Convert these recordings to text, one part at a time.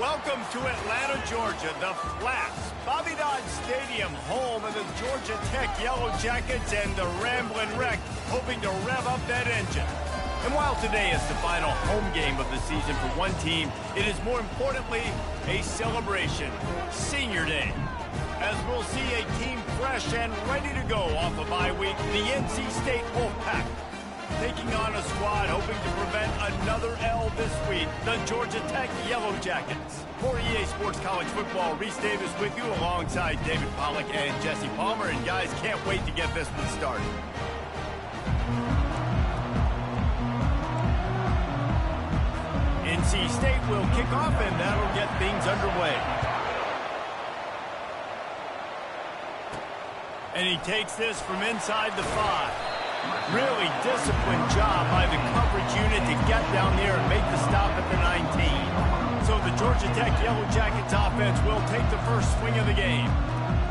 Welcome to Atlanta, Georgia, the Flats, Bobby Dodd Stadium, home of the Georgia Tech Yellow Jackets and the Ramblin' Wreck, hoping to rev up that engine. And while today is the final home game of the season for one team, it is more importantly a celebration, Senior Day. As we'll see a team fresh and ready to go off a bye week, the NC State Wolfpack. Taking on a squad hoping to prevent another L this week, the Georgia Tech Yellow Jackets. For EA Sports College Football, Reese Davis with you alongside David Pollack and Jesse Palmer. And guys, can't wait to get this one started. NC State will kick off, and that'll get things underway. And he takes this from inside the 5. Really disciplined job by the coverage unit to get down there and make the stop at the 19. So the Georgia Tech Yellow Jackets offense will take the first swing of the game.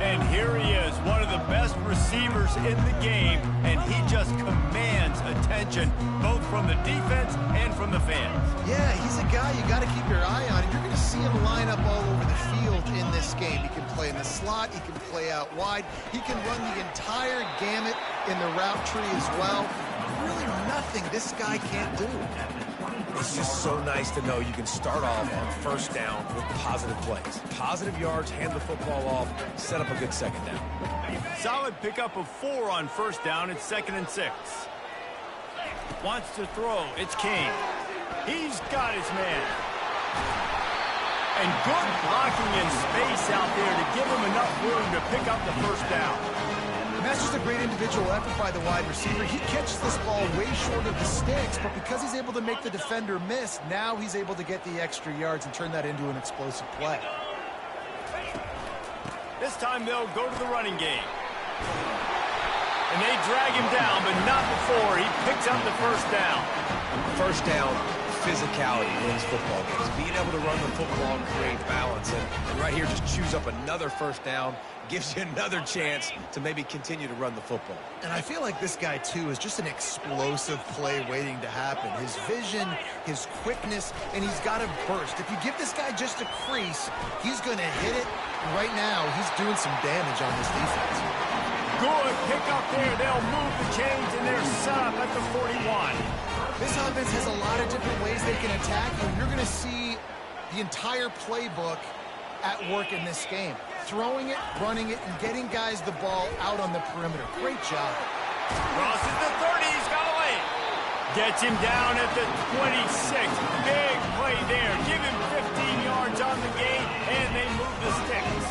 And here he is, one of the best receivers in the game, and he just commands attention, both from the defense and from the fans. Yeah, he's a guy you got to keep your eye on, and you're going to see him line up all over the field in this game. He can play in the slot, he can play out wide, he can run the entire gamut in the route tree as well. Really nothing this guy can't do. It's just so nice to know you can start off on first down with positive plays. Positive yards, hand the football off, set up a good second down. Solid pickup of 4 on first down. It's 2nd and 6. Wants to throw. It's King. He's got his man. And good blocking in space out there to give him enough room to pick up the first down. And that's just a great individual effort by the wide receiver. He catches this ball way short of the sticks, but because he's able to make the defender miss, now he's able to get the extra yards and turn that into an explosive play. This time they'll go to the running game. And they drag him down, but not before he picks up the first down. First down, physicality wins football games. Being able to run the football and create balance. And right here, just choose up another first down, gives you another chance to maybe continue to run the football. And I feel like this guy, too, is just an explosive play waiting to happen. His vision, his quickness, and he's got a burst. If you give this guy just a crease, he's going to hit it. And right now, he's doing some damage on this defense. Good pick up there. They'll move the chains, and they're set up at the 41. This offense has a lot of different ways they can attack you. You're going to see the entire playbook at work in this game. Throwing it, running it, and getting guys the ball out on the perimeter. Great job. Crosses the 30. He's got a lane. Gets him down at the 26. Big play there. Give him 15 yards on the game, and they move the sticks.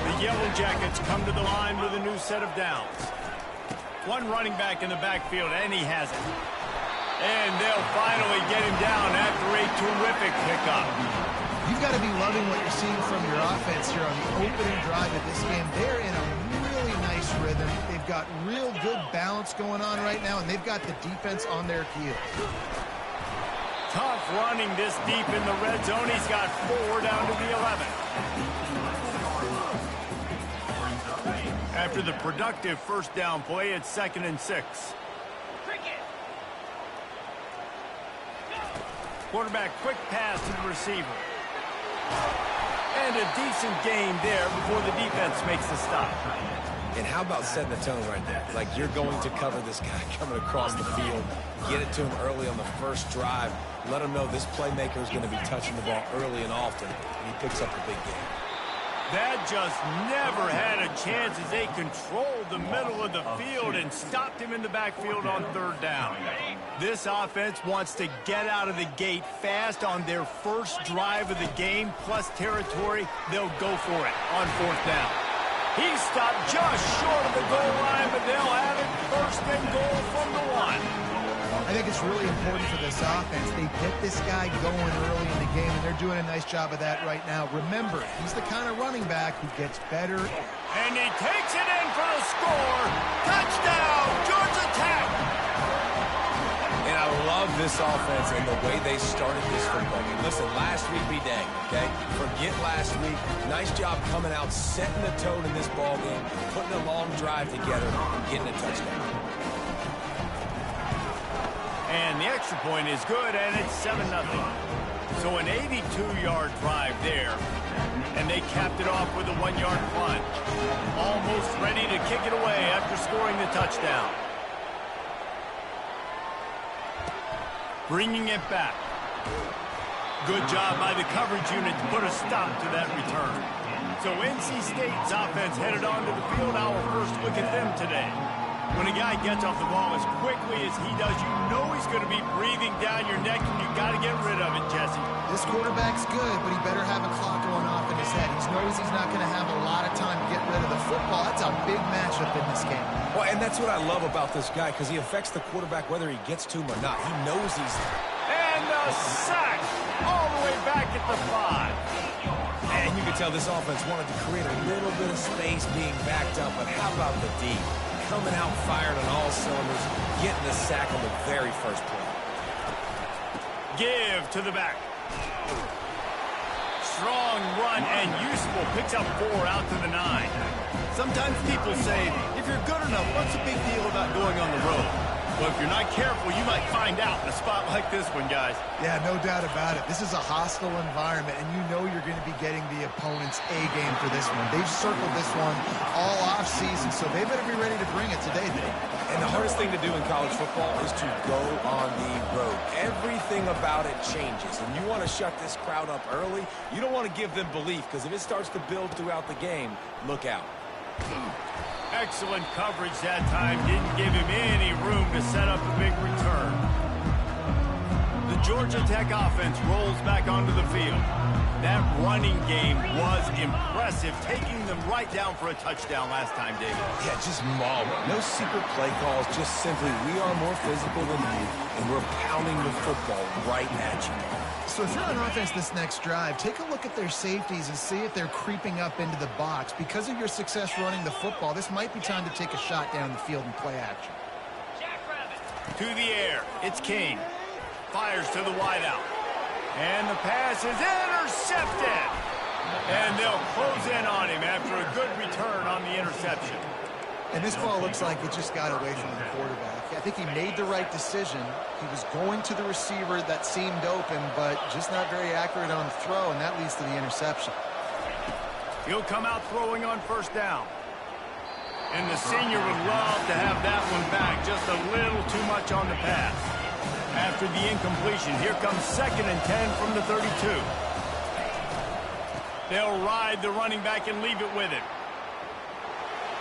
The Yellow Jackets come to the line with a new set of downs. One running back in the backfield, and he has it. And they'll finally get him down after a terrific pickup. You've got to be loving what you're seeing from your offense here on the opening drive of this game. They're in a really nice rhythm. They've got real good balance going on right now, and they've got the defense on their heels. Tough running this deep in the red zone. He's got 4 down to the 11. After the productive first down play, it's 2nd and 6. Quarterback quick pass to the receiver. And a decent game there before the defense makes the stop. And how about setting the tone right there? Like, you're going to cover this guy coming across the field. Get it to him early on the first drive. Let him know this playmaker is going to be touching the ball early and often. And he picks up the big game. That just never had a chance as they controlled the middle of the field and stopped him in the backfield on 3rd down. This offense wants to get out of the gate fast on their first drive of the game, plus territory. They'll go for it on 4th down. He stopped just short of the goal line, but they'll have it 1st and goal from the 1. I think it's really important for this offense. They get this guy going early in the game, and they're doing a nice job of that right now. Remember, he's the kind of running back who gets better. And he takes it in for the score. Touchdown, Georgia Tech! And I love this offense and the way they started this football game. Listen, last week be dang, okay? Forget last week. Nice job coming out, setting the tone in this ball game, putting a long drive together, and getting a touchdown. And the extra point is good, and it's 7-0. So an 82-yard drive there, and they capped it off with a 1-yard plunge. Almost ready to kick it away after scoring the touchdown. Bringing it back. Good job by the coverage unit to put a stop to that return. So NC State's offense headed onto the field. Our first look at them today. When a guy gets off the ball as quickly as he does, you know he's going to be breathing down your neck, and you got to get rid of it, Jesse. This quarterback's good, but he better have a clock going off in his head. He knows he's not going to have a lot of time to get rid of the football. That's a big matchup in this game. Well, and that's what I love about this guy, because he affects the quarterback whether he gets to him or not. He knows he's there. And the sack all the way back at the 5. And you can tell this offense wanted to create a little bit of space being backed up, but how about the D? Coming out fired on all cylinders, getting the sack on the very first play. Give to the back. Strong run and useful. Picks up 4 out to the 9. Sometimes people say, if you're good enough, what's the big deal about going on the road? Well, if you're not careful, you might find out in a spot like this one, guys. Yeah, no doubt about it. This is a hostile environment, and you know you're going to be getting the opponent's A game for this one. They've circled this one all offseason, so they better be ready to bring it today, Dave. And the hardest thing to do in college football is to go on the road. Everything about it changes, and you want to shut this crowd up early. You don't want to give them belief, because if it starts to build throughout the game, look out. Excellent coverage that time. Didn't give him any room to set up a big return. The Georgia Tech offense rolls back onto the field. That running game was impressive, taking them right down for a touchdown last time, David. Yeah, just mauling. No secret play calls, just simply we are more physical than you, and we're pounding the football right at you. So if you're on offense this next drive, take a look at their safeties and see if they're creeping up into the box. Because of your success running the football, this might be time to take a shot down the field and play action. To the air, it's Kane. Fires to the wideout. And the pass is intercepted. And they'll close in on him after a good return on the interception. And this ball looks like it just got away from the quarterback. I think he made the right decision. He was going to the receiver that seemed open, but just not very accurate on the throw, and that leads to the interception. He'll come out throwing on first down. And the senior would love to have that one back. Just a little too much on the pass. After the incompletion, here comes 2nd and 10 from the 32. They'll ride the running back and leave it with him.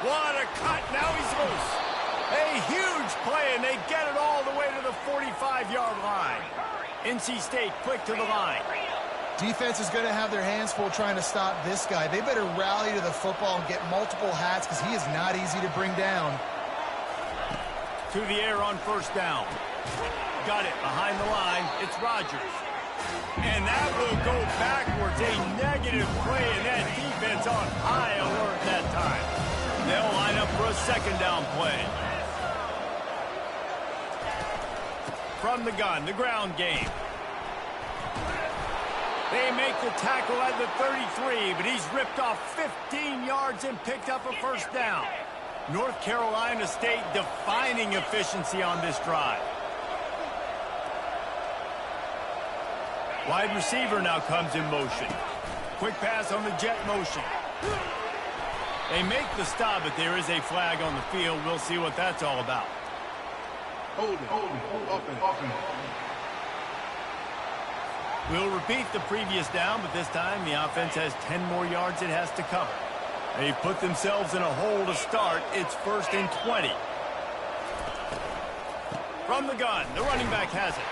What a cut. Now he's loose. A huge play, and they get it all the way to the 45-yard line. NC State quick to the line. Defense is going to have their hands full trying to stop this guy. They better rally to the football and get multiple hats because he is not easy to bring down. To the air on first down. Got it behind the line. It's Rodgers. And that will go backwards. A negative play, and that defense on high alert that time. They'll line up for a 2nd down play. From the gun, the ground game. They make the tackle at the 33, but he's ripped off 15 yards and picked up a first down. North Carolina State defining efficiency on this drive. Wide receiver now comes in motion. Quick pass on the jet motion. They make the stop, but there is a flag on the field. We'll see what that's all about. Hold it. We'll repeat the previous down, but this time the offense has 10 more yards it has to cover. They put themselves in a hole to start. It's 1st and 20. From the gun, the running back has it.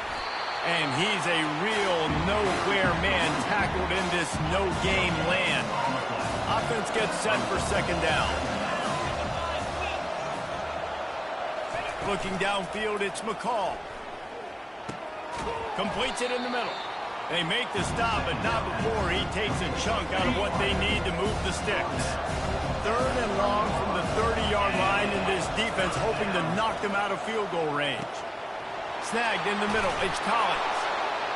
And he's a real nowhere man tackled in this no-game land. Offense gets set for 2nd down. Looking downfield, it's McCall. Completes it in the middle. They make the stop, but not before he takes a chunk out of what they need to move the sticks. 3rd and long from the 30-yard line, and this defense hoping to knock them out of field goal range. Snagged in the middle, it's Collins.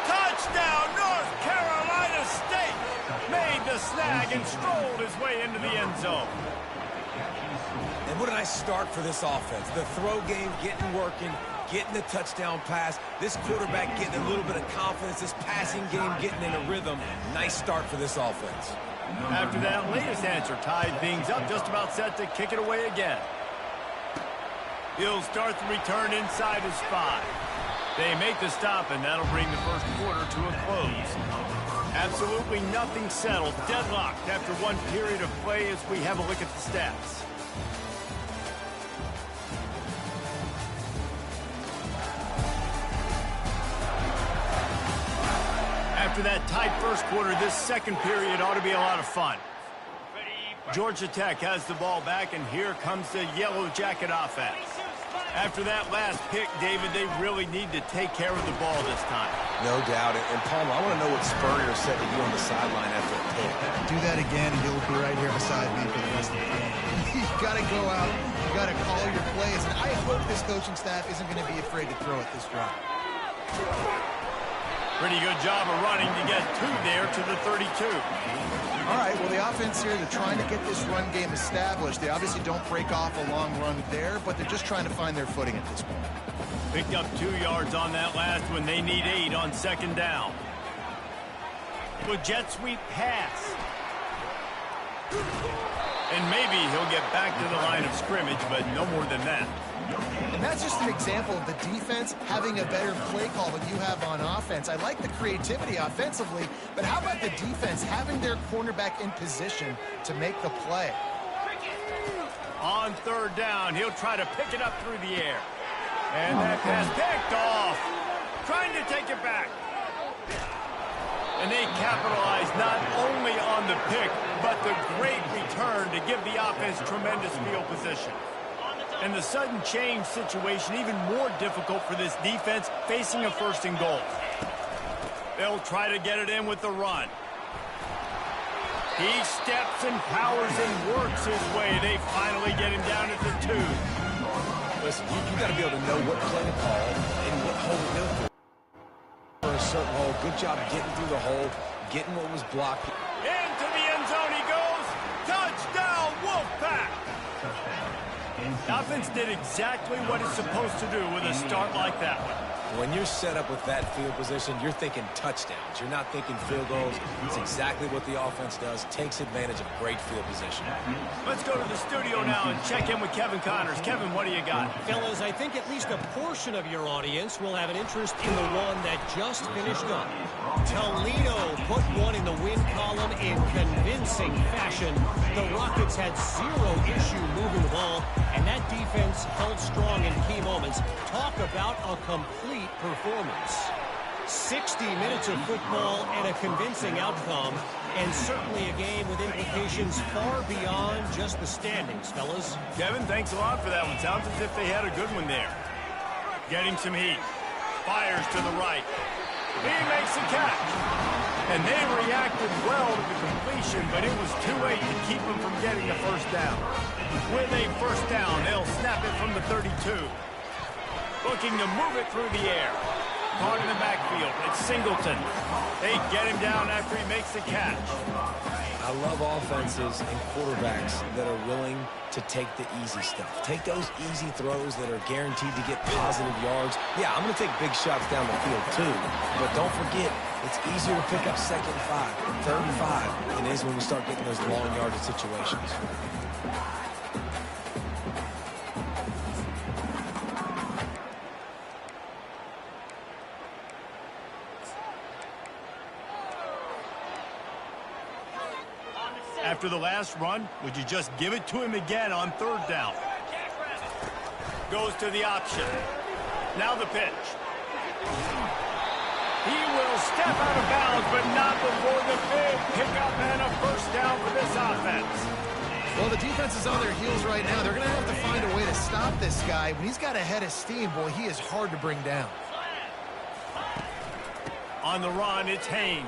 Touchdown, North Carolina State! Made the snag and strolled his way into the end zone. And what a nice start for this offense. The throw game getting working, getting the touchdown pass. This quarterback getting a little bit of confidence. This passing game getting in a rhythm. Nice start for this offense. After that latest answer, tied things up, just about set to kick it away again. He'll start the return inside his 5. They make the stop, and that'll bring the first quarter to a close. Absolutely nothing settled. Deadlocked after one period of play as we have a look at the stats. After that tight first quarter, this second period ought to be a lot of fun. Georgia Tech has the ball back, and here comes the Yellow Jacket offense. After that last pick, David, they really need to take care of the ball this time. No doubt. And Palmer, I want to know what Spurrier said to you on the sideline after the pick. Do that again, and you'll be right here beside me for the rest of the game. You got to go out. You got to call your plays. And I hope this coaching staff isn't going to be afraid to throw it this drive. Pretty good job of running to get 2 there to the 32. All right, well, the offense here, they're trying to get this run game established. They obviously don't break off a long run there, but they're just trying to find their footing at this point. Picked up 2 yards on that last one. They need 8 on second down. With jet sweep pass. And maybe he'll get back to the line of scrimmage, but no more than that. And that's just an example of the defense having a better play call than you have on offense. I like the creativity offensively, but how about the defense having their cornerback in position to make the play? On third down, he'll try to pick it up through the air. And that pass picked off. Trying to take it back. And they capitalize not only on the pick, but the great return to give the offense tremendous field position. And the sudden change situation even more difficult for this defense facing a first and goal. They'll try to get it in with the run. He steps and powers and works his way. They finally get him down at the 2. Listen, you got to be able to know what play to call and what hole to go through. For a certain hole, good job getting through the hole, getting what was blocked. Into the end zone he goes. Touchdown, Wolfpack! The offense did exactly what it's supposed to do with a start like that one. When you're set up with that field position, you're thinking touchdowns. You're not thinking field goals. It's exactly what the offense does. Takes advantage of great field position. Let's go to the studio now and check in with Kevin Connors. Kevin, what do you got? Fellas, I think at least a portion of your audience will have an interest in the one that just finished up. Toledo put one in the win column in convincing fashion. The Rockets had 0 issue moving the ball, and that defense held strong in key moments. Talk about a complete performance. 60 minutes of football and a convincing outcome, and certainly a game with implications far beyond just the standings, fellas. Kevin, thanks a lot for that one. Sounds as if they had a good one there. Getting some heat. Fires to the right. He makes the catch. And they reacted well to the completion, but it was too late to keep them from getting a first down. With a first down, they'll snap it from the 32. Looking to move it through the air. Caught in the backfield. It's Singleton. They get him down after he makes the catch. I love offenses and quarterbacks that are willing to take the easy stuff. Take those easy throws that are guaranteed to get positive yards. Yeah, I'm going to take big shots down the field too. But don't forget, it's easier to pick up 2nd and 5, 3rd and 5 than it is when we start getting those long yardage situations. After the last run, would you just give it to him again on 3rd down? Goes to the option. Now the pitch. He will step out of bounds, but not before the big pickup and a first down for this offense. Well, the defense is on their heels right now. They're going to have to find a way to stop this guy. When he's got a head of steam, boy, he is hard to bring down. On the run, it's Haynes.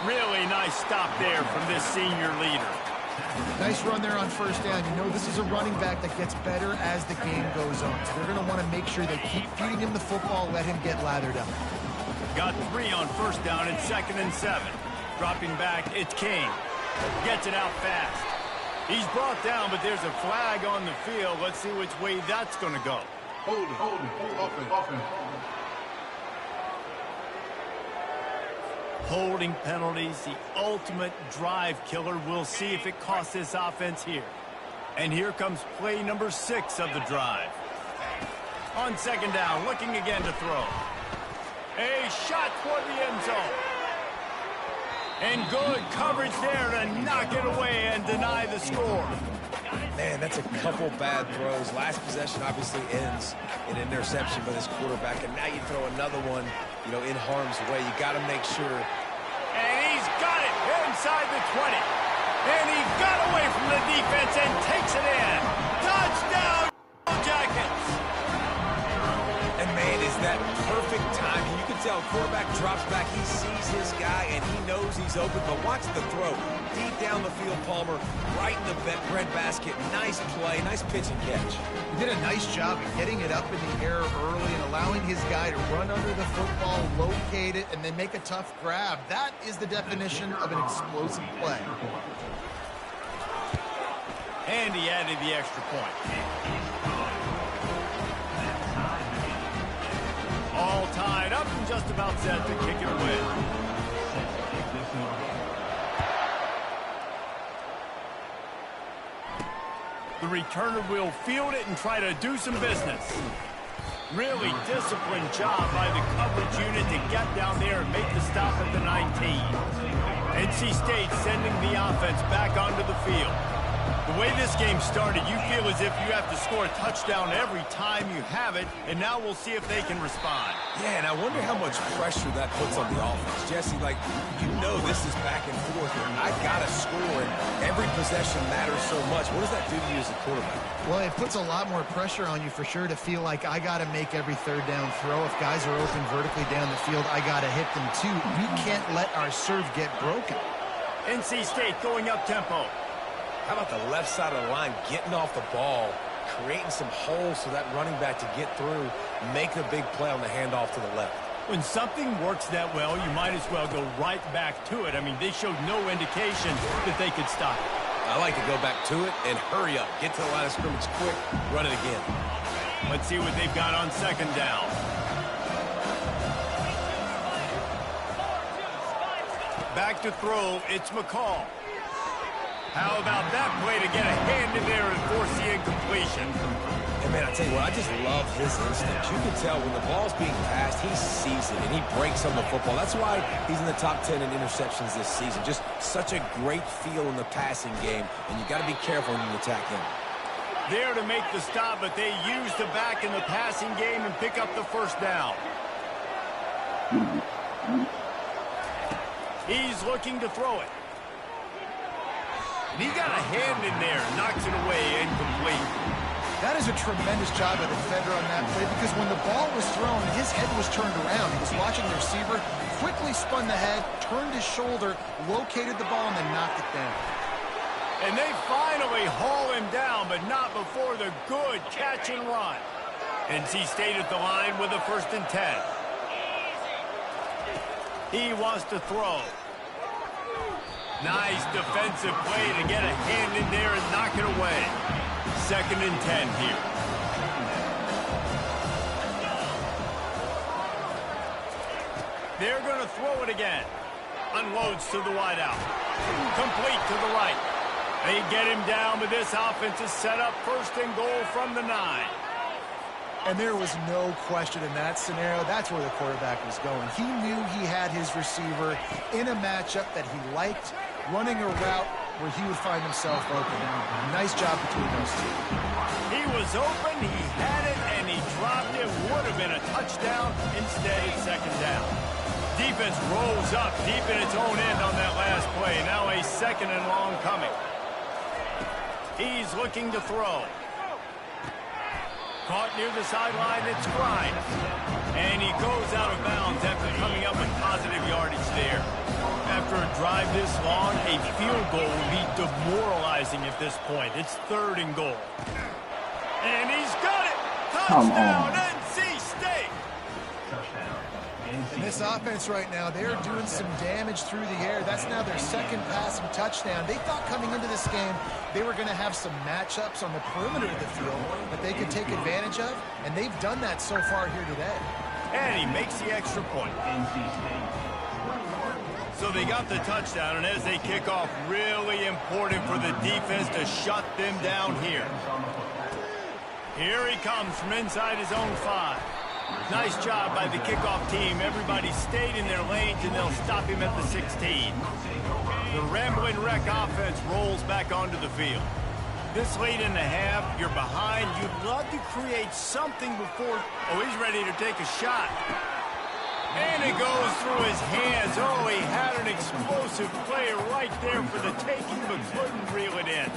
Really nice stop there from this senior leader. Nice run there on 1st down. You know this is a running back that gets better as the game goes on. So they're going to want to make sure they keep feeding him the football, let him get lathered up. Got 3 on 1st down and 2nd and 7. Dropping back, it's King. Gets it out fast. He's brought down, but there's a flag on the field. Let's see which way that's going to go. Holding, offense. Holding penalties, the ultimate drive killer. We'll see if it costs this offense here. And here comes play number 6 of the drive. On second down, looking again to throw. A shot toward the end zone. And good coverage there to knock it away and deny the score. Man, that's a couple bad throws. Last possession obviously ends in an interception by this quarterback, and now you throw another one, in harm's way. You got to make sure. And he's got it inside the 20. And he got away from the defense and takes it in. Touchdown, Jackets. And man, is that perfect timing. You can tell quarterback drops back. He sees his guy, and he knows he's open. But watch the throw. Deep down the field, Palmer, right in the bread basket. Nice play, nice pitch and catch. He did a nice job of getting it up in the air early and allowing his guy to run under the football, locate it, and then make a tough grab. That is the definition of an explosive play. And he added the extra point. All tied up and just about set to kick it away. The returner will field it and try to do some business. Really disciplined job by the coverage unit to get down there and make the stop at the 19. NC State sending the offense back onto the field. The way this game started, you feel as if you have to score a touchdown every time you have it, and now we'll see if they can respond. Yeah, and I wonder how much pressure that puts on the offense. Jesse, this is back and forth, and I got to score, and every possession matters so much. What does that do to you as a quarterback? Well, it puts a lot more pressure on you for sure to feel like I got to make every third down throw. If guys are open vertically down the field, I got to hit them too. We can't let our serve get broken. NC State going up tempo. How about the left side of the line getting off the ball, creating some holes for that running back to get through, make a big play on the handoff to the left. When something works that well, you might as well go right back to it. I mean, they showed no indication that they could stop it. I like to go back to it and hurry up. Get to the line of scrimmage quick, run it again. Let's see what they've got on second down. Back to throw, it's McCall. How about that play to get a hand in there and force the incompletion? And man, I tell you what, I just love his instinct. You can tell when the ball's being passed, he sees it, and he breaks on the football. That's why he's in the top 10 in interceptions this season. Just such a great feel in the passing game, and you got to be careful when you attack him. There to make the stop, but they use the back in the passing game and pick up the first down. He's looking to throw it. And he got a hand in there, knocks it away, incomplete. That is a tremendous job by the defender on that play because when the ball was thrown, his head was turned around. He was watching the receiver, quickly spun the head, turned his shoulder, located the ball, and then knocked it down. And they finally haul him down, but not before the good catch and run. NC State at the line with a 1st and 10. He wants to throw. Nice defensive play to get a hand in there and knock it away. 2nd and 10 here. They're going to throw it again. Unloads to the wideout. Complete to the right. They get him down, but this offense is set up 1st and goal from the 9. And there was no question in that scenario. That's where the quarterback was going. He knew he had his receiver in a matchup that he liked, running a route where he would find himself open. Nice job between those two. He was open, he had it, and he dropped it. Would have been a touchdown. Instead, it's 2nd down. Defense rolls up deep in its own end on that last play. Now a 2nd and long coming. He's looking to throw. Caught near the sideline, it's Grimes. And he goes out of bounds after coming up with positive yardage there. After a drive this long, a field goal would be demoralizing at this point. It's 3rd and goal. And he's got it! Touchdown, NC State! And this offense right now, they're doing some damage through the air. That's now their second passing touchdown. They thought coming into this game they were going to have some matchups on the perimeter of the field that they could take advantage of, and they've done that so far here today. And he makes the extra point. So they got the touchdown, and as they kick off, really important for the defense to shut them down here. Here he comes from inside his own 5. Nice job by the kickoff team. Everybody stayed in their lanes, and they'll stop him at the 16. The Rambling Wreck offense rolls back onto the field. This late in the half, you're behind. You'd love to create something before... Oh, he's ready to take a shot. And it goes through his hands. Oh, he had an explosive play right there for the taking, but couldn't reel it in.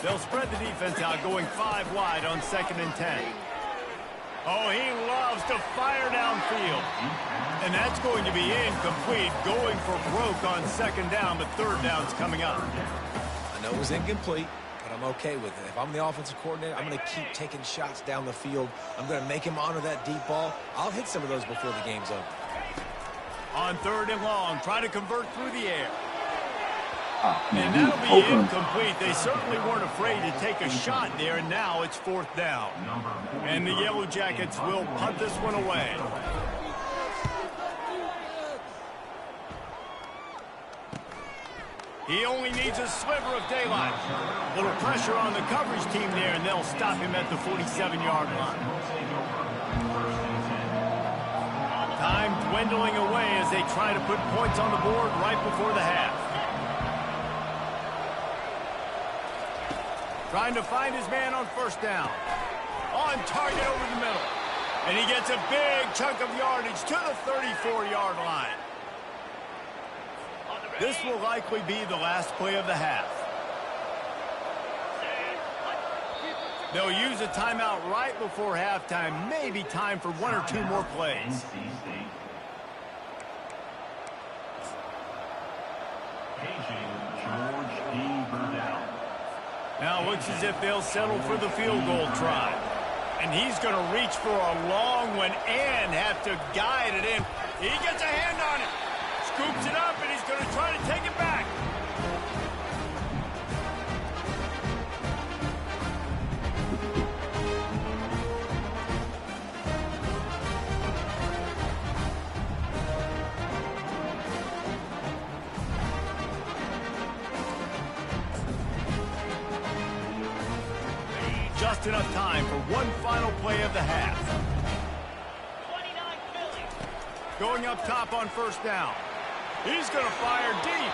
They'll spread the defense out, going 5 wide on 2nd and 10. Oh, he loves to fire downfield. And that's going to be incomplete, going for broke on 2nd down, but 3rd down's coming up. I know it was incomplete, but I'm okay with it. If I'm the offensive coordinator, I'm going to keep taking shots down the field. I'm going to make him honor that deep ball. I'll hit some of those before the game's over. On 3rd and long, try to convert through the air. And that'll be incomplete. They certainly weren't afraid to take a shot there, and now it's 4th down. And the Yellow Jackets will punt this one away. He only needs a sliver of daylight. Little pressure on the coverage team there, and they'll stop him at the 47-yard line. Time dwindling away as they try to put points on the board right before the half. Trying to find his man on 1st down. On target over the middle. And he gets a big chunk of yardage to the 34-yard line. This will likely be the last play of the half. They'll use a timeout right before halftime. Maybe time for 1 or 2 more plays. Now looks as if they'll settle for the field goal try. And he's going to reach for a long one and have to guide it in. He gets a hand on it. Scoops it up, and he's going to try to take it back. Just enough time for one final play of the half. Going up top on 1st down. He's going to fire deep.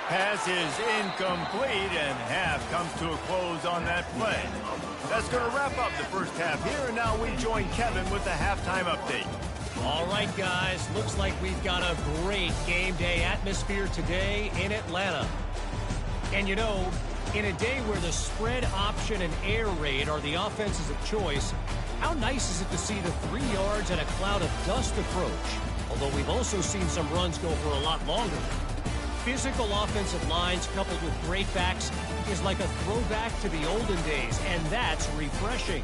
Pass is incomplete, and half comes to a close on that play. That's going to wrap up the first half here, and now we join Kevin with the halftime update. All right, guys, looks like we've got a great game day atmosphere today in Atlanta. And you know, in a day where the spread option and air raid are the offenses of choice, how nice is it to see the 3 yards and a cloud of dust approach? Although we've also seen some runs go for a lot longer. Physical offensive lines coupled with great backs is like a throwback to the olden days, and that's refreshing.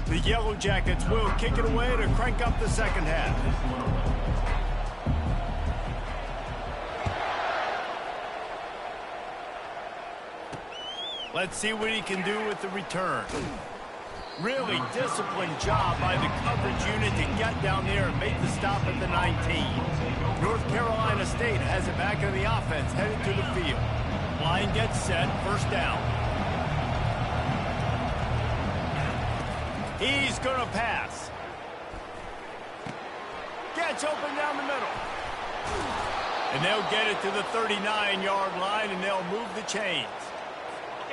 The Yellow Jackets will kick it away to crank up the second half. Let's see what he can do with the return. Really disciplined job by the coverage unit to get down there and make the stop at the 19. North Carolina State has it back in the offense, headed to the field. Line gets set, 1st down. He's going to pass. Gets open down the middle. And they'll get it to the 39-yard line, and they'll move the chains.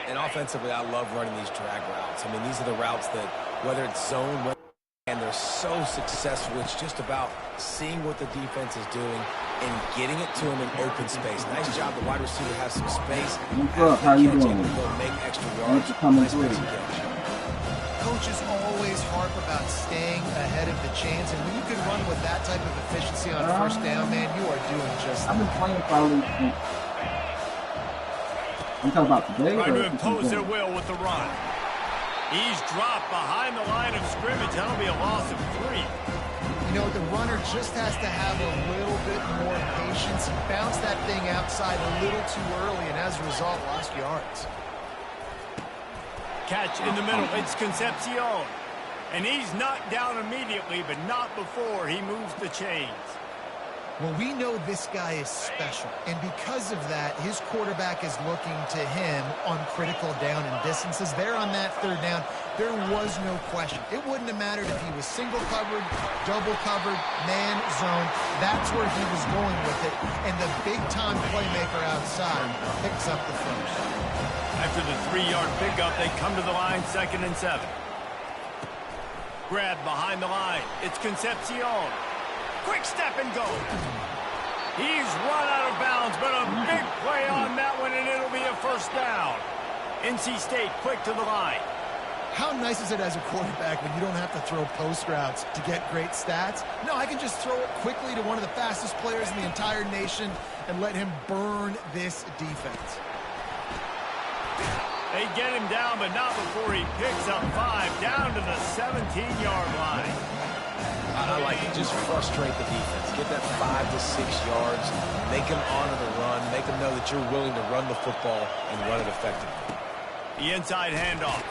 And offensively, I love running these drag routes. I mean, these are the routes that, whether it's zone, and they're so successful, it's just about seeing what the defense is doing and getting it to them in open space. Nice job. The wide receiver has some space. What's up? How you doing? Make extra Thanks yards. for coming Nice through. catch. Coaches always harp about staying ahead of the chains, and when you can run with that type of efficiency on 1st down, man, you are doing just I've been playing probably since. I'm talking about today. Trying to impose their will with the run. He's dropped behind the line of scrimmage. That'll be a loss of 3. You know, the runner just has to have a little bit more patience. He bounced that thing outside a little too early, and as a result, lost yards. Catch in the middle. It's Concepcion. And he's knocked down immediately, but not before he moves the chains. Well, we know this guy is special, and because of that, his quarterback is looking to him on critical down and distances. There on that third down, there was no question. It wouldn't have mattered if he was single covered, double covered, man, zone. That's where he was going with it, and the big-time playmaker outside picks up the first. After the 3-yard pickup, they come to the line, 2nd and 7. Grab behind the line. It's Concepcion. Quick step and go. He's run out of bounds, but a big play on that one, and it'll be a first down. NC State quick to the line. How nice is it as a quarterback when you don't have to throw post routes to get great stats? No, I can just throw it quickly to one of the fastest players in the entire nation and let him burn this defense. They get him down, but not before he picks up 5 down to the 17-yard line. I like it. Just frustrate the defense. Get that 5 to 6 yards. Make them honor the run. Make them know that you're willing to run the football and run it effectively. The inside handoff.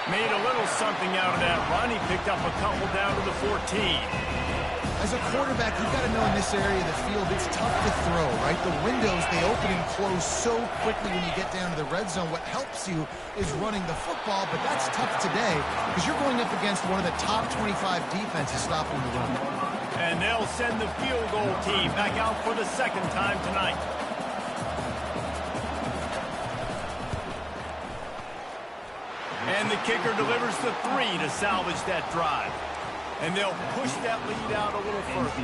Made a little something out of that run. He picked up a couple down to the 14. As a quarterback, you've got to know in this area of the field, it's tough to throw, right? The windows, they open and close so quickly when you get down to the red zone. What helps you is running the football, but that's tough today because you're going up against one of the top 25 defenses stopping the run. And they'll send the field goal team back out for the 2nd time tonight. And the kicker delivers the 3 to salvage that drive. And they'll push that lead out a little further.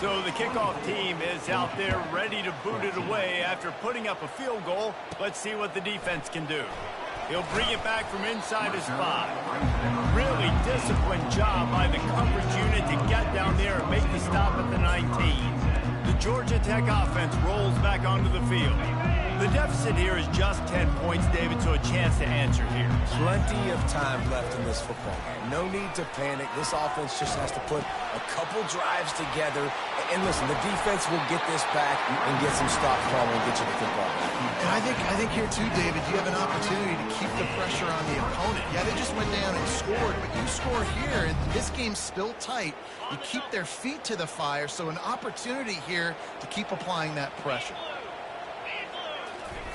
So the kickoff team is out there ready to boot it away after putting up a field goal. Let's see what the defense can do. He'll bring it back from inside his 5. Really disciplined job by the coverage unit to get down there and make the stop at the 19. The Georgia Tech offense rolls back onto the field. The deficit here is just 10 points, David, so a chance to answer here. Plenty of time left in this football game. No need to panic. This offense just has to put a couple drives together. And listen, the defense will get this back and get some stops probably and get you the football back. And I think here too, David, you have an opportunity to keep the pressure on the opponent. Yeah, they just went down and scored, but you score here, and this game's still tight. You keep their feet to the fire, so an opportunity here to keep applying that pressure.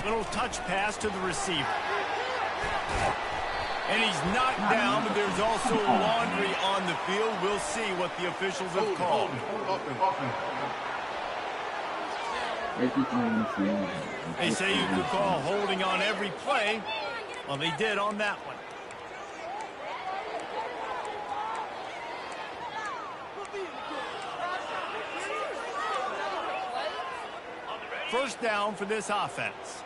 Little touch pass to the receiver. And he's knocked down, but there's also laundry on the field. We'll see what the officials have called. They say you could call holding on every play. Well, they did on that one. First down for this offense.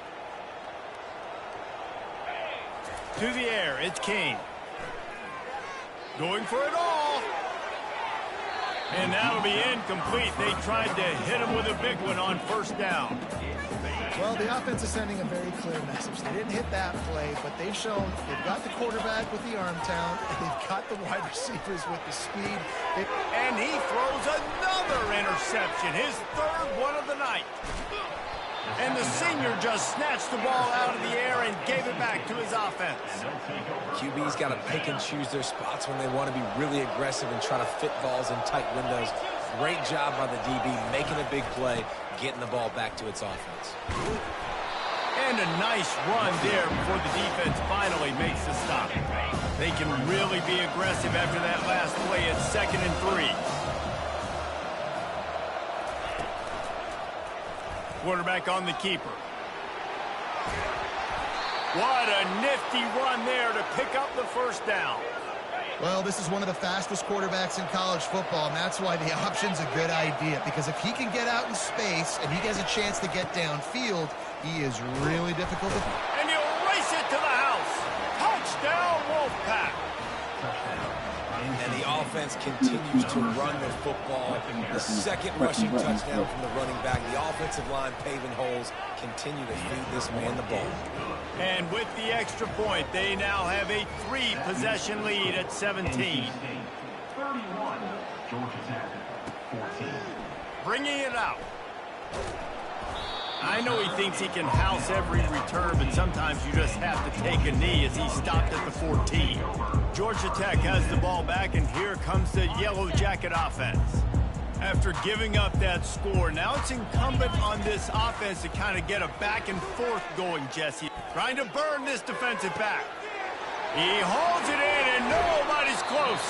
To the air, it's King. Going for it all. And that'll be incomplete. They tried to hit him with a big one on first down. Well, the offense is sending a very clear message. They didn't hit that play, but they've shown they've got the quarterback with the arm talent, and they've got the wide receivers with the speed. And he throws another interception, his 3rd one of the night. And the senior just snatched the ball out of the air and gave it back to his offense. QB's got to pick and choose their spots when they want to be really aggressive and try to fit balls in tight windows. Great job by the DB making a big play, getting the ball back to its offense. And a nice run there before the defense finally makes the stop. They can really be aggressive after that last play. It's 2nd and 3. Quarterback on the keeper. What a nifty run there to pick up the first down. Well, this is one of the fastest quarterbacks in college football, and that's why the option's a good idea, because if he can get out in space and he has a chance to get downfield, he is really difficult to... And he'll race it to the house. Touchdown, Wolfpack. And the the offense continues to run the football. The second rushing touchdown from the running back. The offensive line paving holes continue to feed this man the ball. And with the extra point, they now have a 3-possession lead at 17. 31, Georgia Tech, 14. Bringing it out. I know he thinks he can house every return, but sometimes you just have to take a knee as he stopped at the 14. Georgia Tech has the ball back, and here comes the Yellow Jacket offense. After giving up that score, now it's incumbent on this offense to kind of get a back and forth going, Jesse. Trying to burn this defensive back. He holds it in, and nobody's close.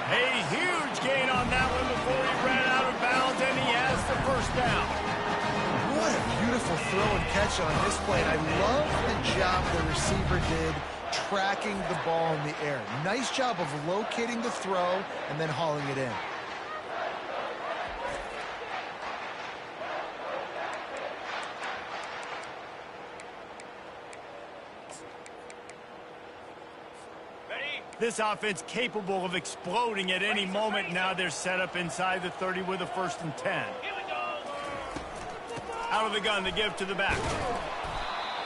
A huge gain on that one before he ran out of bounds, and he has the first down. What a beautiful throw and catch on this play. And I love the job the receiver did tracking the ball in the air. Nice job of locating the throw and then hauling it in. This offense capable of exploding at any moment. Now they're set up inside the 30 with a 1st and 10. Out of the gun, they give to the back.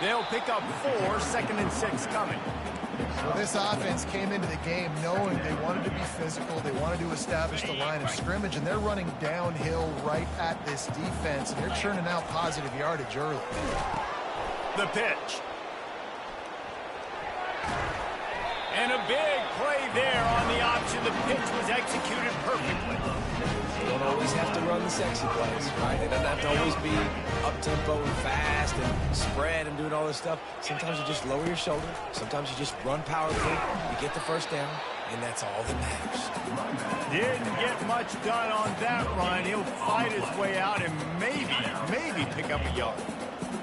They'll pick up 4, 2nd and 6 coming. Well, this offense came into the game knowing they wanted to be physical. They wanted to establish the line of scrimmage, and they're running downhill right at this defense, and they're churning out positive yardage early. The pitch. And a big play there on the option. The pitch was executed perfectly. You don't always have to run the sexy plays, right? It doesn't have to always be up-tempo and fast and spread and doing all this stuff. Sometimes you just lower your shoulder. Sometimes you just run powerfully. You get the first down, and that's all that matters. Didn't get much done on that run. He'll fight his way out and maybe pick up a yard.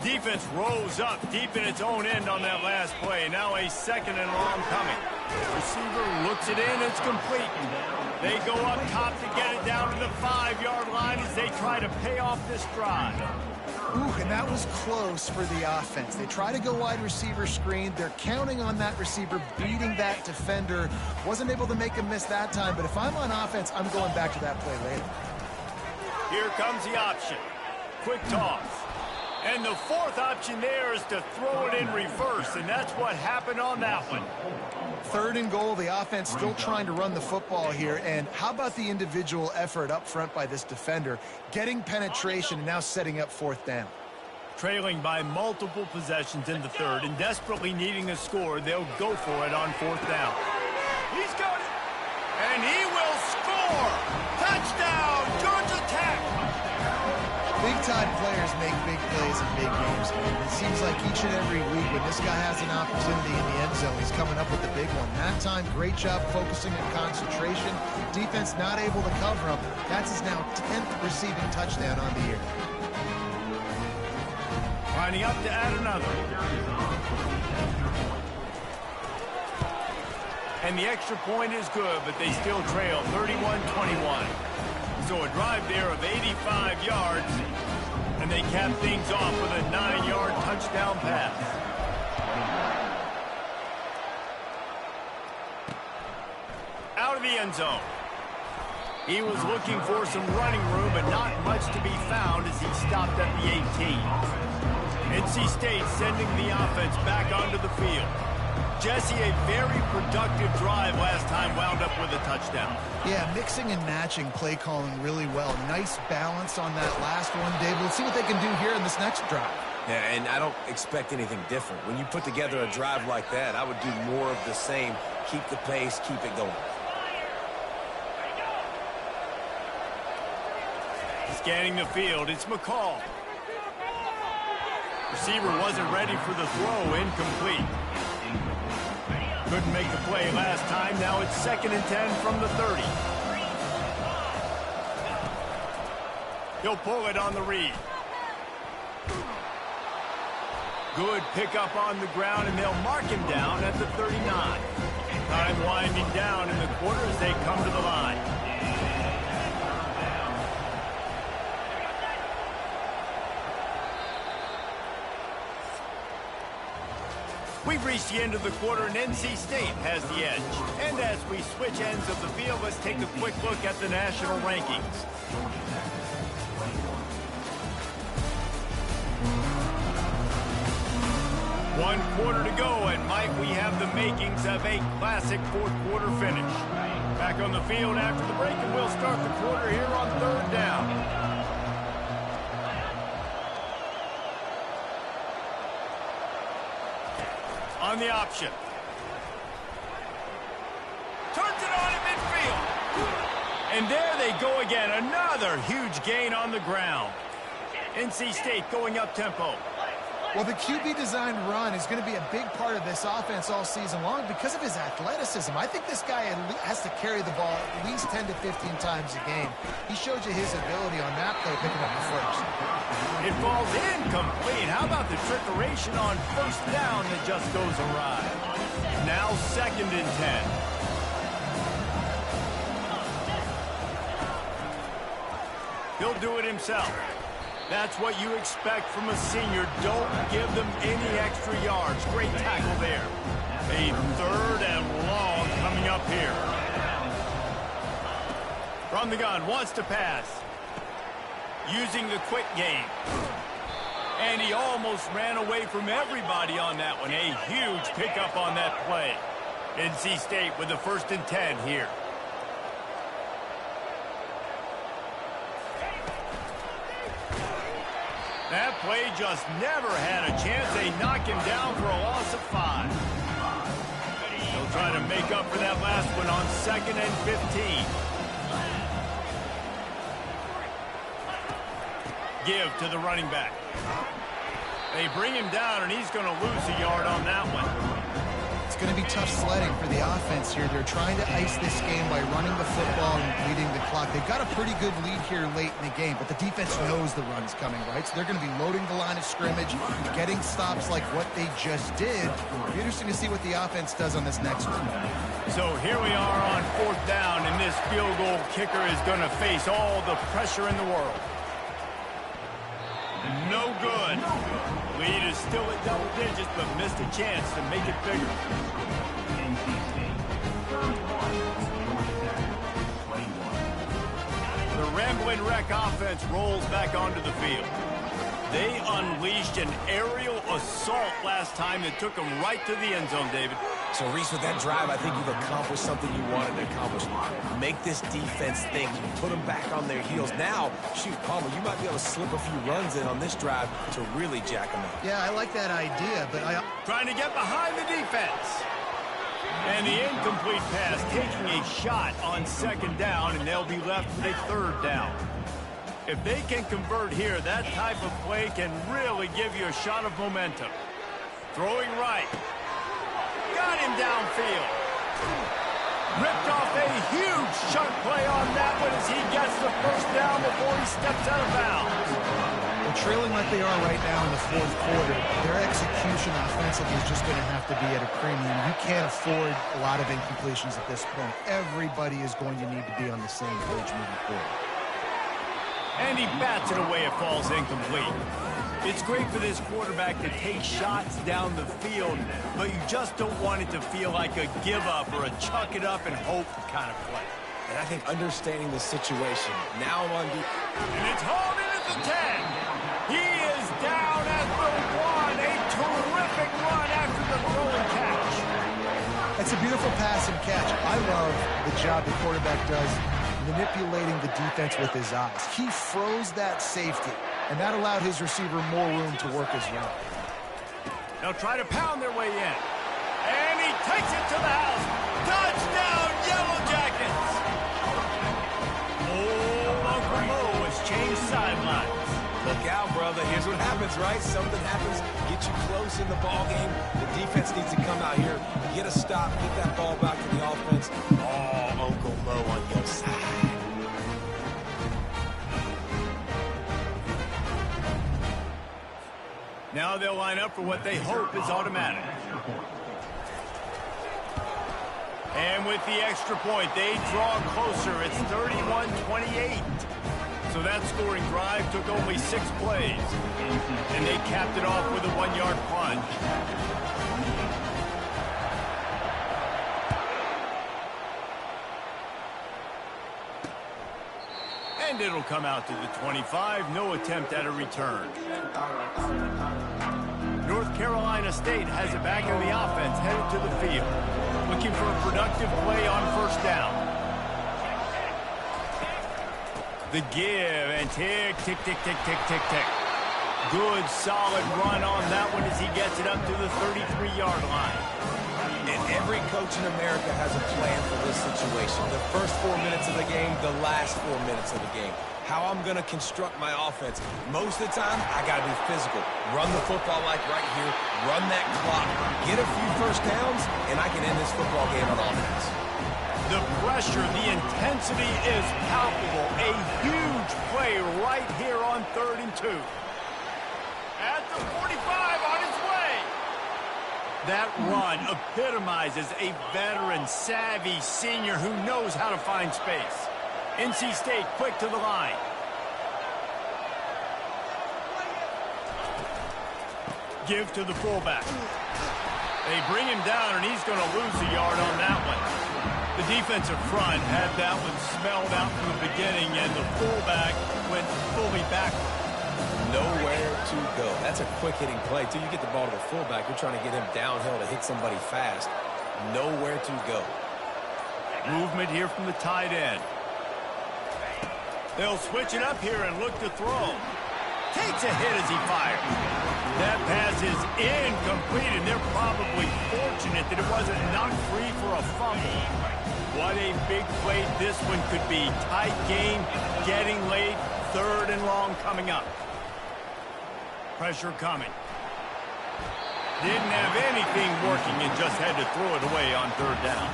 Defense rolls up deep in its own end on that last play. Now a 2nd and long coming. Receiver looks it in. It's complete. They go up top to get it down to the 5-yard line as they try to pay off this drive. Ooh, and that was close for the offense. They try to go wide receiver screen. They're counting on that receiver beating that defender. Wasn't able to make him miss that time, but if I'm on offense, I'm going back to that play later. Here comes the option. Quick toss. And the 4th option there is to throw it in reverse, and that's what happened on that one. 3rd and goal. The offense still trying to run the football here. And how about the individual effort up front by this defender? Getting penetration and now setting up 4th down. Trailing by multiple possessions in the 3rd and desperately needing a score, they'll go for it on 4th down. He's got it. And he will score. Touchdown, Georgia Tech. Big-time players make big plays in big games. It seems like each and every week when this guy has an opportunity in the end zone, he's coming up with the big one. That time, great job focusing and concentration. Defense not able to cover him. That's his now 10th receiving touchdown on the year. Lining up to add another. And the extra point is good, but they still trail 31-21. So a drive there of 85 yards, and they cap things off with a 9-yard touchdown pass. Out of the end zone. He was looking for some running room, but not much to be found as he stopped at the 18. NC State sending the offense back onto the field. Jesse, a very productive drive last time, wound up with a touchdown. Yeah, mixing and matching play calling really well. Nice balance on that last one, Dave. Let's see what they can do here in this next drive. Yeah, and I don't expect anything different. When you put together a drive like that, I would do more of the same. Keep the pace, keep it going. Scanning the field, it's McCall. Receiver wasn't ready for the throw, incomplete. Couldn't make the play last time. Now it's 2nd and 10 from the 30. He'll pull it on the read. Good pickup on the ground, and they'll mark him down at the 39. Time winding down in the quarter as they come to the line. We've reached the end of the quarter, and NC State has the edge. And as we switch ends of the field, let's take a quick look at the national rankings. One quarter to go, and might we have the makings of a classic fourth quarter finish. Back on the field after the break, and we'll start the quarter here on third down. On the option. Turns it on in midfield. And there they go again. Another huge gain on the ground. NC State going up tempo. Well, the QB designed run is going to be a big part of this offense all season long because of his athleticism. I think this guy has to carry the ball at least 10 to 15 times a game. He showed you his ability on that play, picking up the first. It falls incomplete. How about the trickeration on first down that just goes awry? Now 2nd and 10. He'll do it himself. That's what you expect from a senior. Don't give them any extra yards. Great tackle there. A 3rd and long coming up here. From the gun, wants to pass. Using the quick game. And he almost ran away from everybody on that one. A huge pickup on that play. NC State with the 1st and 10 here. That play just never had a chance. They knock him down for a loss of 5. They'll try to make up for that last one on 2nd and 15. Give to the running back. They bring him down, and he's going to lose a yard on that one. It's going to be tough sledding for the offense here. They're trying to ice this game by running the football and bleeding the clock. They've got a pretty good lead here late in the game, but the defense knows the run's coming, right? So they're going to be loading the line of scrimmage, getting stops like what they just did. It'll be interesting to see what the offense does on this next one. So here we are on 4th down, and this field goal kicker is going to face all the pressure in the world. No good. Lead is still at double digits, but missed a chance to make it bigger. The Ramblin' Wreck offense rolls back onto the field. They unleashed an aerial assault last time that took them right to the end zone, David. So, Reese, with that drive, I think you've accomplished something you wanted to accomplish. Make this defense think. Put them back on their heels. Now, shoot, Palmer, you might be able to slip a few runs in on this drive to really jack them up. Yeah, I like that idea, but Trying to get behind the defense. And the incomplete pass taking a shot on 2nd down, and they'll be left with a 3rd down. If they can convert here, that type of play can really give you a shot of momentum. Throwing right. Got him downfield. Ripped off a huge chunk play on that one as he gets the 1st down before he steps out of bounds. Well, trailing like they are right now in the 4th quarter, their execution offensively is just going to have to be at a premium. You can't afford a lot of incompletions at this point. Everybody is going to need to be on the same page moving forward. And he bats it away. It falls incomplete. It's great for this quarterback to take shots down the field, but you just don't want it to feel like a give-up or a chuck it up and hope kind of play. And I think understanding the situation, now I'm on And it's hauled in at the 10. He is down at the 1. A terrific run after the throw and catch. It's a beautiful pass and catch. I love the job the quarterback does manipulating the defense with his eyes. He froze that safety, and that allowed his receiver more room to work his route. They'll try to pound their way in. And he takes it to the house. Touchdown, Yellow Jackets! Oh, Uncle Mo has changed sidelines. Look out, brother. Here's what happens, right? Something happens, get you close in the ball game. The defense needs to come out here, get a stop, get that ball back to the offense. Oh, Uncle Mo on your side. Now they'll line up for what they hope is automatic. And with the extra point, they draw closer. It's 31-28. So that scoring drive took only 6 plays. And they capped it off with a 1-yard plunge. And it'll come out to the 25. No attempt at a return. North Carolina State has it back in the offense, headed to the field. Looking for a productive play on first down. The give, and tick, tick, tick, tick, tick, tick, tick. Good, solid run on that one as he gets it up to the 33-yard line. And every coach in America has a plan for this situation. The first 4 minutes of the game, the last 4 minutes of the game. How I'm going to construct my offense. Most of the time, I got to be physical. Run the football like right here. Run that clock. Get a few first downs, and I can end this football game on offense. The pressure, the intensity is palpable. A huge play right here on 3rd and 2. At the 45, on his way. That run epitomizes a veteran, savvy senior who knows how to find space. NC State quick to the line. Give to the fullback. They bring him down, and he's going to lose a yard on that one. The defensive front had that one smelled out from the beginning, and the fullback went fully backward. Nowhere to go. That's a quick-hitting play. Till you get the ball to the fullback, you're trying to get him downhill to hit somebody fast. Nowhere to go. Movement here from the tight end. They'll switch it up here and look to throw. Takes a hit as he fires. That pass is incomplete, and they're probably fortunate that it wasn't knocked free for a fumble. What a big play this one could be. Tight game, getting late, 3rd and long coming up. Pressure coming. Didn't have anything working and just had to throw it away on 3rd down.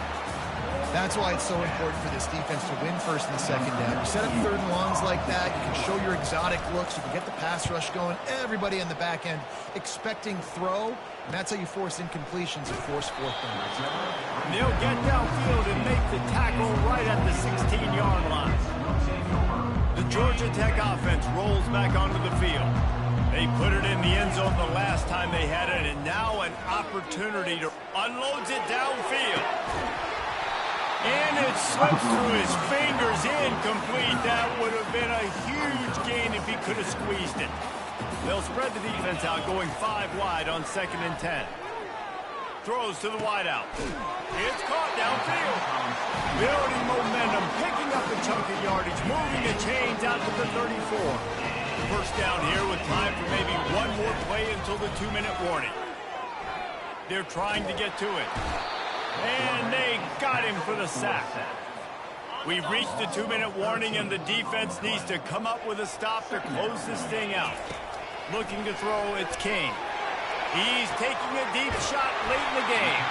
That's why it's so important for this defense to win first and second down. You set up 3rd and longs like that, you can show your exotic looks, you can get the pass rush going, everybody on the back end expecting throw, and that's how you force incompletions and force 4th downs. They'll get downfield and make the tackle right at the 16-yard line. The Georgia Tech offense rolls back onto the field. They put it in the end zone the last time they had it, and now an opportunity to unloads it downfield. And it slips through his fingers, incomplete. That would have been a huge gain if he could have squeezed it. They'll spread the defense out, going 5 wide on 2nd and 10. Throws to the wideout. It's caught downfield. Building momentum, picking up a chunk of yardage, moving the chains out to the 34. First down here with time for maybe one more play until the 2-minute warning. They're trying to get to it. And they got him for the sack. We've reached the 2-minute warning, and the defense needs to come up with a stop to close this thing out. Looking to throw, it's King. He's taking a deep shot late in the game.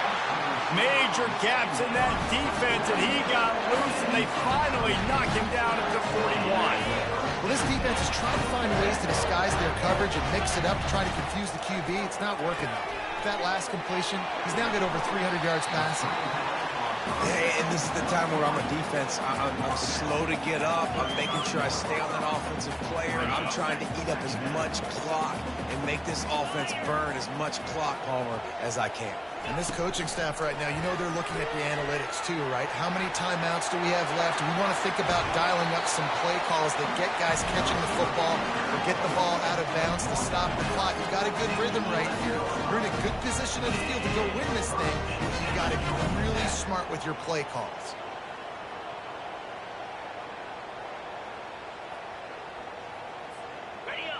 Major gaps in that defense, and he got loose, and they finally knock him down at the 41. Well, this defense is trying to find ways to disguise their coverage and mix it up to try to confuse the QB. It's not working, though. That last completion, he's now got over 300 yards passing. And this is the time where I'm a defense. I'm slow to get up. I'm making sure I stay on that offensive player. I'm trying to eat up as much clock and make this offense burn as much clock, Palmer, as I can. And this coaching staff right now, you know they're looking at the analytics too, right? How many timeouts do we have left? We want to think about dialing up some play calls that get guys catching the football or get the ball out of bounds to stop the clock. You've got a good rhythm right here. You're in a good position on the field to go win this thing. You've got to be really smart with your play calls.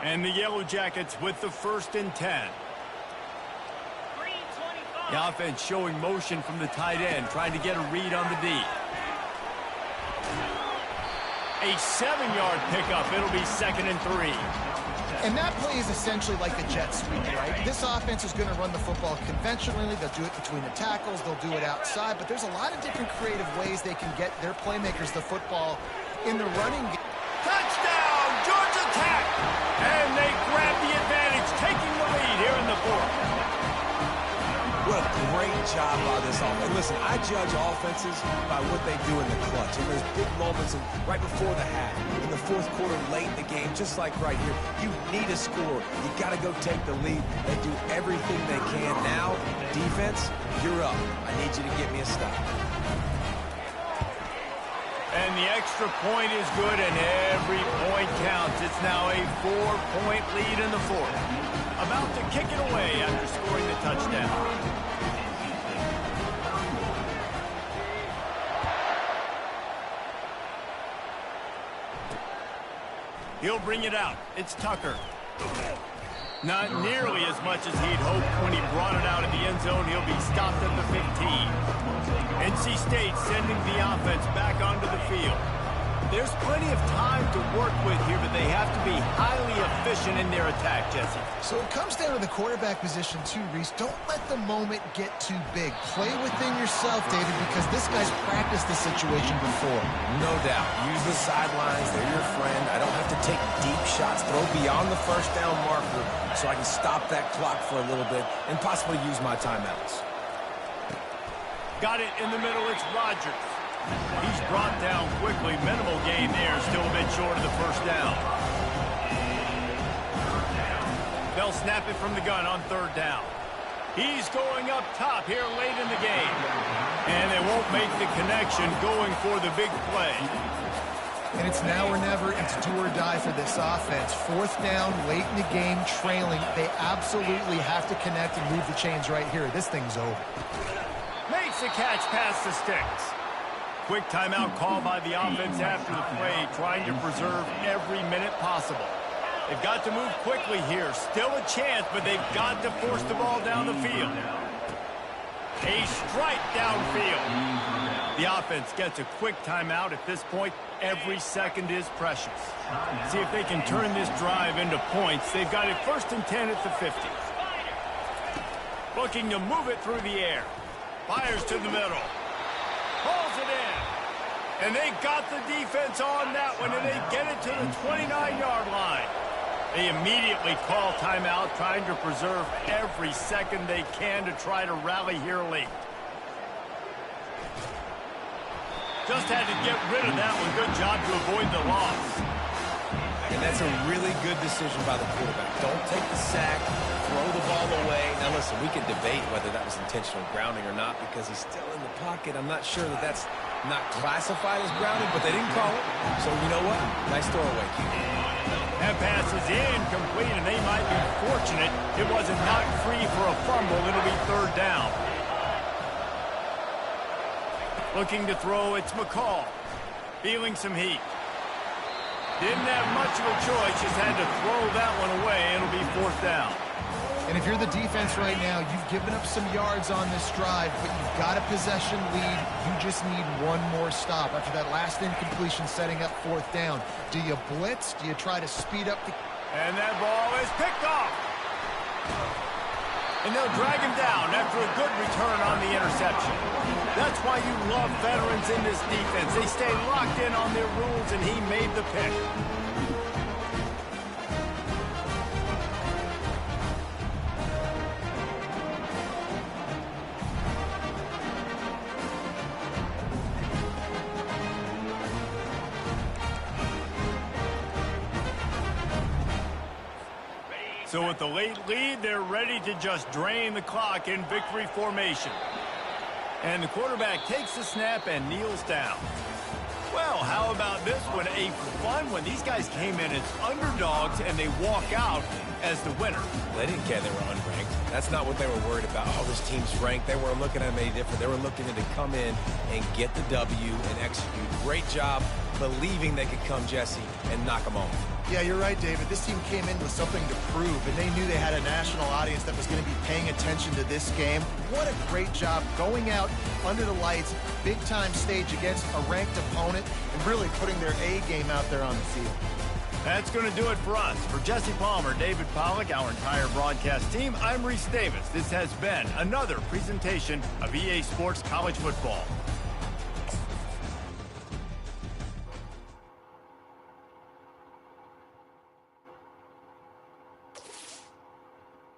And the Yellow Jackets with the 1st and 10. The offense showing motion from the tight end, trying to get a read on the D. A 7-yard pickup. It'll be 2nd and 3. And that play is essentially like a jet sweep, right? This offense is going to run the football conventionally. They'll do it between the tackles. They'll do it outside. But there's a lot of different creative ways they can get their playmakers the football in the running game. Touchdown, Georgia Tech! And they grab the advantage, taking the lead here in the 4th. What a great job by this offense. Listen, I judge offenses by what they do in the clutch. And there's big moments right before the half, in the 4th quarter, late in the game, just like right here. You need a score. You got to go take the lead. They do everything they can. Now, defense, you're up. I need you to get me a stop. And And the extra point is good, and every point counts. It's now a 4-point lead in the fourth. About to kick it away after scoring the touchdown. He'll bring it out. It's Tucker. Not nearly as much as he'd hoped when he brought it out of the end zone. He'll be stopped at the 15. NC State sending the offense back onto the field. There's plenty of time to work with here, but they have to be highly efficient in their attack, Jesse. So it comes down to the quarterback position too, Reese. Don't let the moment get too big. Play within yourself, David, because this guy's practiced this situation before. No doubt. Use the sidelines. They're your friend. I don't have to take deep shots, throw beyond the first down marker so I can stop that clock for a little bit and possibly use my timeouts. Got it in the middle. It's Rodgers. He's brought down quickly. Minimal gain there. Still a bit short of the first down. They'll snap it from the gun on third down. He's going up top here late in the game. And they won't make the connection going for the big play. And it's now or never. It's do or die for this offense. Fourth down, late in the game, trailing. They absolutely have to connect and move the chains right here. This thing's over. Makes the catch past the sticks. Quick timeout call by the offense after the play, trying to preserve every minute possible. They've got to move quickly here. Still a chance, but they've got to force the ball down the field. A strike downfield. The offense gets a quick timeout. At this point, every second is precious. See if they can turn this drive into points. They've got it 1st and 10 at the 50. Looking to move it through the air. Fires to the middle. Pulls it in. And they got the defense on that one, and they get it to the 29-yard line. They immediately call timeout, trying to preserve every second they can to try to rally here late. Just had to get rid of that one. Good job to avoid the loss. And that's a really good decision by the quarterback. Don't take the sack, throw the ball away. Now, listen, we can debate whether that was intentional grounding or not because he's still in the pocket. I'm not sure that that's not classified as grounding, but they didn't call it. So, you know what? Nice throwaway, Q. That pass is incomplete, and they might be fortunate it wasn't knocked free for a fumble. It'll be third down. Looking to throw, it's McCall. Feeling some heat. Didn't have much of a choice, just had to throw that one away. It'll be fourth down. And if you're the defense right now, you've given up some yards on this drive, but you've got a possession lead. You just need one more stop. After that last incompletion setting up fourth down, do you blitz? Do you try to speed up the... And that ball is picked off. And they'll drag him down after a good return on the interception. That's why you love veterans in this defense. They stay locked in on their rules, and he made the pick. So with the late lead, they're ready to just drain the clock in victory formation. And the quarterback takes the snap and kneels down. Well, how about this one? A fun one. These guys came in as underdogs, and they walk out as the winner. They didn't care they were unranked. That's not what they were worried about. Oh, this team's ranked. They weren't looking at them any different. They were looking to come in and get the W and execute. Great job believing they could come, Jesse, and knock them off. Yeah, you're right, David. This team came in with something to prove, and they knew they had a national audience that was going to be paying attention to this game. What a great job going out under the lights, big-time stage against a ranked opponent, and really putting their A game out there on the field. That's going to do it for us. For Jesse Palmer, David Pollack, our entire broadcast team, I'm Reese Davis. This has been another presentation of EA Sports College Football.